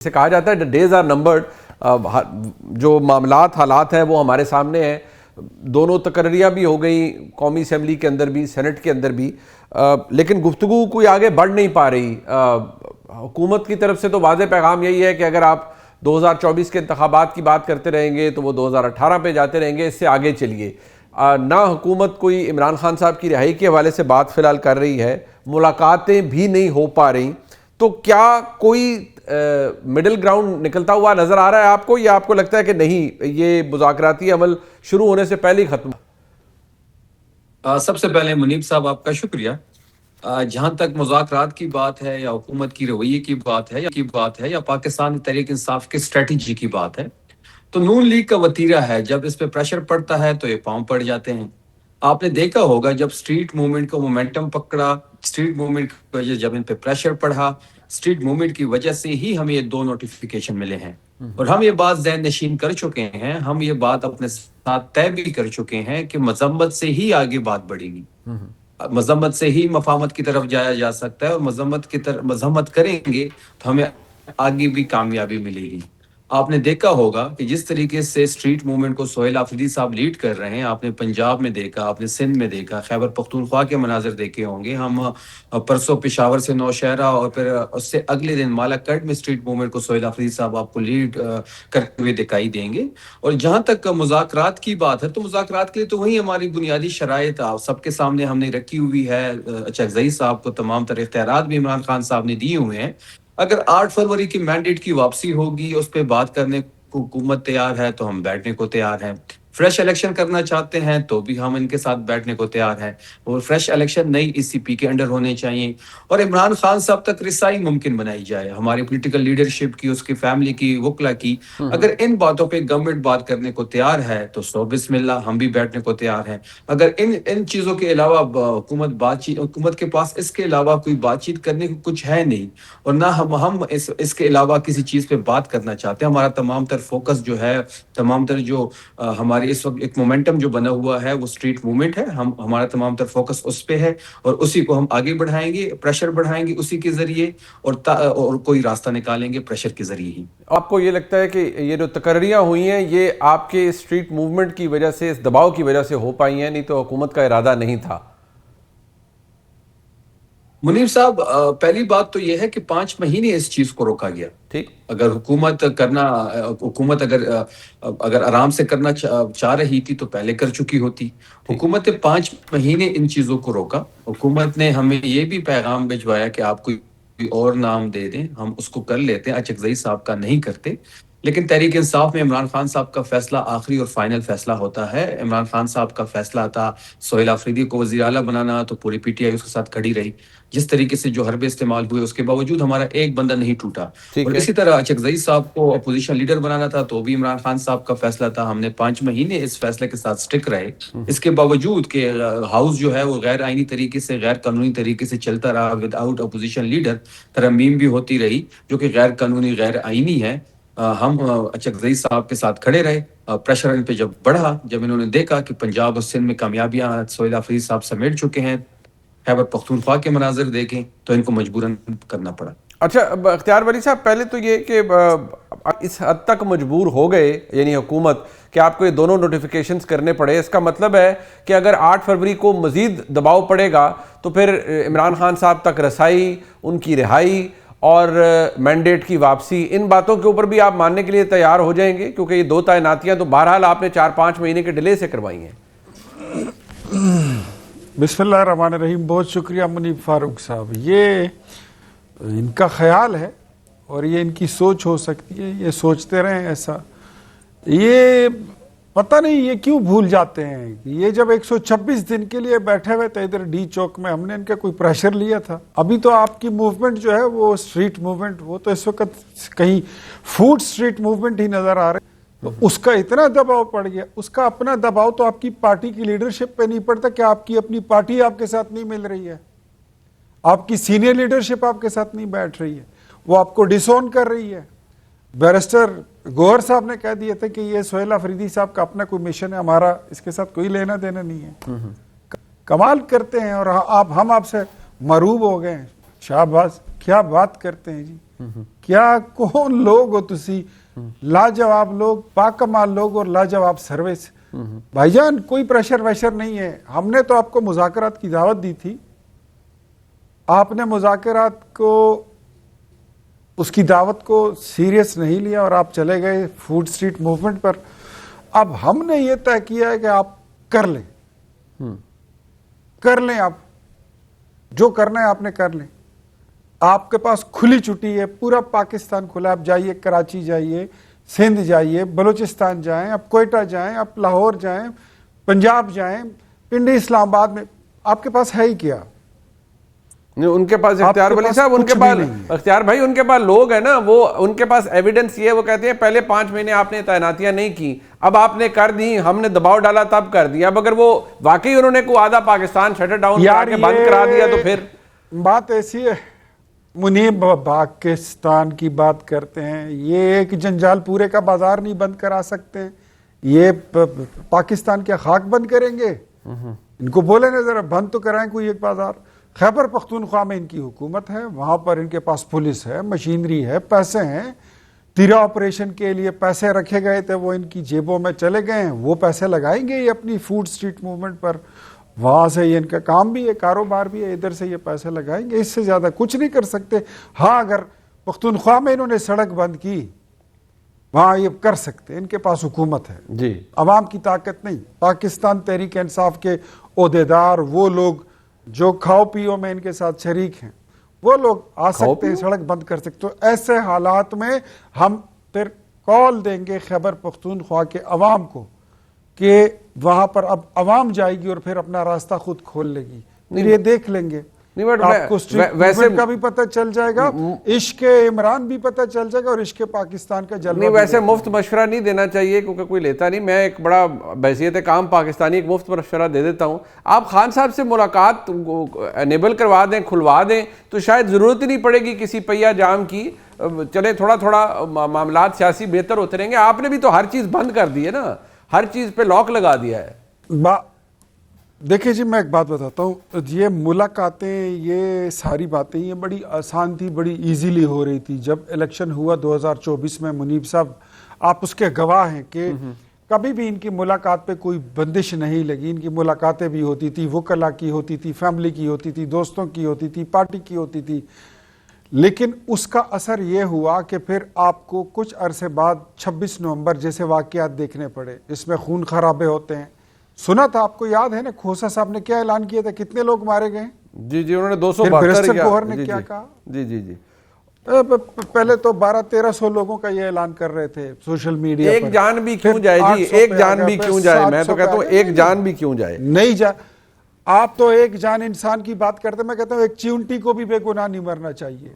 जैसे कहा जाता है डेज आर नंबर्ड। जो मामलात हालात हैं वो हमारे सामने हैं। दोनों तकर्रियाँ भी हो गई कौमी असम्बली के अंदर भी, सेनेट के अंदर भी, लेकिन गुफ्तगू कोई आगे बढ़ नहीं पा रही। हुकूमत की तरफ से तो वाज़ेह पैगाम यही है कि अगर आप 2024 के इंतखाबात की बात करते रहेंगे तो वो 2018 पे जाते रहेंगे, इससे आगे चलिए। ना हुकूमत कोई इमरान खान साहब की रिहाई के हवाले से बात फ़िलहाल कर रही है, मुलाकातें भी नहीं हो पा रही। तो क्या कोई मिडिल ग्राउंड निकलता हुआ नजर आ रहा है आपको, या आपको लगता है कि नहीं, ये मुज़ाकराती अमल शुरू होने से पहले ही खत्म? सबसे पहले मुनीब साहब आपका शुक्रिया। जहां तक मुज़ाकरात की बात है या हुकूमत की रवैये की बात है या पाकिस्तान तहरीक इंसाफ की स्ट्रेटजी की बात है, तो नून लीग का वतीरा है, जब इस पे प्रेशर पड़ता है तो ये पांव पड़ जाते हैं। आपने देखा होगा जब स्ट्रीट मूवमेंट को मोमेंटम पकड़ा, स्ट्रीट मूवमेंट की वजह जब इन पे प्रेशर पड़ा, स्ट्रीट मूवमेंट की वजह से ही हमें ये 2 नोटिफिकेशन मिले हैं। और हम ये बात ज़हन नशीन कर चुके हैं, हम ये बात अपने साथ तय भी कर चुके हैं कि मजम्मत से ही आगे बात बढ़ेगी, मजम्मत से ही मफाहमत की तरफ जाया जा सकता है, और मजम्मत करेंगे तो हमें आगे भी कामयाबी मिलेगी। आपने देखा होगा कि जिस तरीके से स्ट्रीट मूवमेंट को सोहेल आफरीदी साहब लीड कर रहे हैं, आपने पंजाब में देखा, आपने सिंध में देखा, खैबर पख्तूनख्वा के मनाजिर देखे होंगे। हम परसों पेशावर से नौशहरा और फिर उससे अगले दिन मालाकट में स्ट्रीट मूवमेंट को सोहेल आफरीदी साहब आपको लीड करते हुए दिखाई देंगे। और जहां तक मुज़ाकरात की बात है, तो मुज़ाकरात के लिए तो वही हमारी बुनियादी शराइत सबके सामने हमने रखी हुई है। चकज़ई साहब को तमाम तरह इख्तियारात भी इमरान खान साहब ने दिए हुए हैं। अगर 8 फरवरी की मैंडेट की वापसी होगी, उस पर बात करने को हुकूमत तैयार है तो हम बैठने को तैयार हैं। फ्रेश इलेक्शन करना चाहते हैं तो भी हम इनके साथ बैठने को तैयार हैं। और फ्रेश इलेक्शन नई ईसीपी के अंडर होने चाहिए, और इमरान खान साहब तक रिसाई मुमकिन बनाई जाए, हमारी पॉलिटिकल लीडरशिप की, उसकी फैमिली की, वकला की। अगर इन बातों पे गवर्नमेंट बात करने को तैयार है तो सो बिस्मिल्लाह, हम भी बैठने को तैयार हैं। अगर इन इन चीज़ों के अलावा हुकूमत के पास इसके अलावा कोई बातचीत करने को कुछ है नहीं, और ना हम इसके अलावा किसी चीज़ पे बात करना चाहते हैं। हमारा तमाम तर फोकस जो है, तमाम तर जो हमारे इस वक्त एक मोमेंटम जो बना हुआ है वो स्ट्रीट मूवमेंट है। हमारा तमाम तर फोकस उस पे है, और उसी को हम आगे बढ़ाएंगे, प्रेशर बढ़ाएंगे उसी के जरिए, और कोई रास्ता निकालेंगे प्रेशर के जरिए ही। आपको ये लगता है कि ये जो तकर्रियाँ हुई हैं ये आपके स्ट्रीट मूवमेंट की वजह से, इस दबाव की वजह से हो पाई हैं, नहीं तो हुकूमत का इरादा नहीं था? मुनीर साहब, पहली बात तो यह है कि 5 महीने इस चीज को रोका गया। ठीक। अगर हुकूमत अगर आराम से करना चाह रही थी तो पहले कर चुकी होती। हुकूमत ने 5 महीने इन चीजों को रोका। हुकूमत ने हमें ये भी पैगाम भिजवाया कि आप कोई और नाम दे दें, हम उसको कर लेते हैं, चकज़ई साहब का नहीं करते। लेकिन तहरीक इंसाफ में इमरान खान साहब का फैसला आखिरी और फाइनल फैसला होता है। इमरान खान साहब का फैसला था सोहेल आफरीदी को वज़ीर आला बनाना, तो पूरी पीटीआई उसके साथ खड़ी रही। जिस तरीके से जो हरबे इस्तेमाल हुए, उसके बावजूद हमारा एक बंदा नहीं टूटा। और इसी तरह चकज़ई साहब को अपोजिशन लीडर बनाना था, तो भी इमरान खान साहब का फैसला था। हमने 5 महीने इस फैसले के साथ स्टिक रहे, इसके बावजूद कि हाउस जो है वो गैर आईनी तरीके से, गैर कानूनी तरीके से चलता रहा, विदाउट अपोजिशन लीडर। तरमीम भी होती रही जो कि गैर कानूनी, गैर आईनी है। हम चकज़ई साहब के साथ खड़े रहे। प्रेशर इन पे जब बढ़ा, जब इन्होंने देखा कि पंजाब और सिंध में कामयाबियां सोहेल आफरीदी साहब समेट चुके हैं, खैबर पख्तूनख्वा के मनाजिर देखें, तो इनको मजबूरन करना पड़ा। अच्छा, इख्तियार वली साहब, पहले तो ये कि इस हद तक मजबूर हो गए यानी हुकूमत कि आपको ये दोनों नोटिफिकेशंस करने पड़े, इसका मतलब है कि अगर 8 फरवरी को मज़ीद दबाव पड़ेगा तो फिर इमरान खान साहब तक रसाई, उनकी रिहाई और मैंडेट की वापसी, इन बातों के ऊपर भी आप मानने के लिए तैयार हो जाएंगे? क्योंकि ये 2 तैनातियाँ तो बहरहाल आपने 4-5 महीने के डिले से करवाई हैं। बिस्मिल्लाहिर्रहमानिर्रहीम। बहुत शुक्रिया मुनीब फारूक साहब। ये इनका ख्याल है और ये इनकी सोच हो सकती है, ये सोचते रहें ऐसा। ये पता नहीं ये क्यों भूल जाते हैं कि ये जब 126 दिन के लिए बैठे हुए थे इधर डी चौक में, हमने इनका कोई प्रेशर लिया था? अभी तो आपकी मूवमेंट जो है वो स्ट्रीट मूवमेंट, वो तो इस वक्त कहीं फूड स्ट्रीट मूवमेंट ही नजर आ रहे, तो उसका इतना दबाव पड़ गया। उसका अपना दबाव तो आपकी पार्टी की लीडरशिप पे नहीं पड़ता कि आपकी अपनी पार्टी आपके साथ नहीं मिल रही है, आपकी सीनियर लीडरशिप आपके साथ नहीं बैठ रही है, वो आपको डिसोन कर रही है। बैरिस्टर गौहर साहब ने कह दिए थे कि ये सोहेल आफरीदी साहब का अपना कोई मिशन है, हमारा इसके साथ कोई लेना देना नहीं है। कमाल करते हैं, और हम आपसे मरूब हो गए हैं। शाबाश, क्या बात करते हैं जी। क्या कौन लोग हो तुसी, लाजवाब लोग, पाकमाल लोग और लाजवाब सर्विस। भाईजान कोई प्रेशर वैशर नहीं है, हमने तो आपको मुज़ाकरात की दावत दी थी, आपने मुज़ाकरात को, उसकी दावत को सीरियस नहीं लिया और आप चले गए फूड स्ट्रीट मूवमेंट पर। अब हमने ये तय किया है कि आप कर लें, कर लें, आप जो करना है आपने कर लें। आपके पास खुली छुट्टी है, पूरा पाकिस्तान खुला, आप जाइए, कराची जाइए, सिंध जाइए, बलूचिस्तान जाएं, आप कोयटा जाएं, आप लाहौर जाएं, पंजाब जाएं, पिंडी इस्लामाबाद में, आपके पास है ही क्या? उनके पास इख्तियार वली साहब, उनके पास इख्तियार भाई, उनके पास लोग है ना, वो उनके पास एविडेंस ये, वो कहते हैं पहले 5 महीने आपने तैनातियां नहीं की, अब आपने कर दी, हमने दबाव डाला तब कर दिया। अब अगर वो वाकई उन्होंने को आधा पाकिस्तान शटर डाउन करके बंद करा दिया तो फिर बात ऐसी है। मुनीब पाकिस्तान की बात करते हैं, ये एक जंजाल पूरे का बाजार नहीं बंद करा सकते, ये पाकिस्तान क्या खाक बंद करेंगे? इनको बोले ना जरा बंद तो कराएं कोई एक बाजार। खैबर पख्तूनख्वा में इनकी हुकूमत है, वहां पर इनके पास पुलिस है, मशीनरी है, पैसे हैं, तीरा ऑपरेशन के लिए पैसे रखे गए थे, वो इनकी जेबों में चले गए हैं, वो पैसे लगाएंगे ये अपनी फूड स्ट्रीट मूवमेंट पर, वहां से ये इनका काम भी है, कारोबार भी है, इधर से ये पैसे लगाएंगे, इससे ज्यादा कुछ नहीं कर सकते। हाँ, अगर पख्तूनख्वा में इन्होंने सड़क बंद की, वहां ये कर सकते, इनके पास हुकूमत है जी, अवाम की ताकत नहीं। पाकिस्तान तहरीक इंसाफ के ओहदेदार, वो लोग जो खाओ पियो में इनके साथ शरीक हैं, वो लोग आ सकते हैं, सड़क बंद कर सकते। तो ऐसे हालात में हम फिर कॉल देंगे खैबर पख्तूनख्वा के अवाम को कि वहां पर अब अवाम जाएगी और फिर अपना रास्ता खुद खोल लेगी, फिर ये देख लेंगे। आपको वैसे का भी पता चल जाएगा, इश्क इमरान भी पता चल जाएगा और इश्क पाकिस्तान का जलवा। नहीं, वैसे मुफ्त मशवरा नहीं देना चाहिए क्योंकि कोई लेता नहीं। मैं एक बड़ा बहसियत काम पाकिस्तानी एक मुफ्त मशवरा दे देता हूँ, आप खान साहब से मुलाकात एनेबल करवा दें, खुलवा दें, तो शायद ज़रूरत ही नहीं पड़ेगी किसी पहिया जाम की। चले थोड़ा थोड़ा मामलात सियासी बेहतर होते रहेंगे। आपने भी तो हर चीज़ बंद कर दी है ना, हर चीज़ पे लॉक लगा दिया है। देखिए जी, मैं एक बात बताता हूँ, ये मुलाकातें, ये सारी बातें, ये बड़ी आसान थी, बड़ी इजीली हो रही थी। जब इलेक्शन हुआ 2024 में, मुनीब साहब आप उसके गवाह हैं कि कभी भी इनकी मुलाकात पे कोई बंदिश नहीं लगी। इनकी मुलाकातें भी होती थी, वकला की होती थी, फैमिली की होती थी, दोस्तों की होती थी, पार्टी की होती थी, लेकिन उसका असर ये हुआ कि फिर आपको कुछ अरसे बाद 26 नवंबर जैसे वाकयात देखने पड़े। इसमें खून खराबे होते हैं। सुना था, आपको याद है ना, खोसा साहब ने क्या ऐलान किया था, कितने लोग मारे गए? जी जी, उन्होंने 272 ने क्या कहा? जी जी जी, पहले तो 1200-1300 लोगों का ये ऐलान कर रहे थे सोशल मीडिया एक पर। जान भी क्यों जाए जी, एक जान भी क्यों जाए? मैं तो कहता हूँ एक जान भी क्यों जाए? नहीं जा, आप तो एक जान इंसान की बात करते, मैं कहता हूँ एक चींटी को भी बेगुनाह नहीं मरना चाहिए।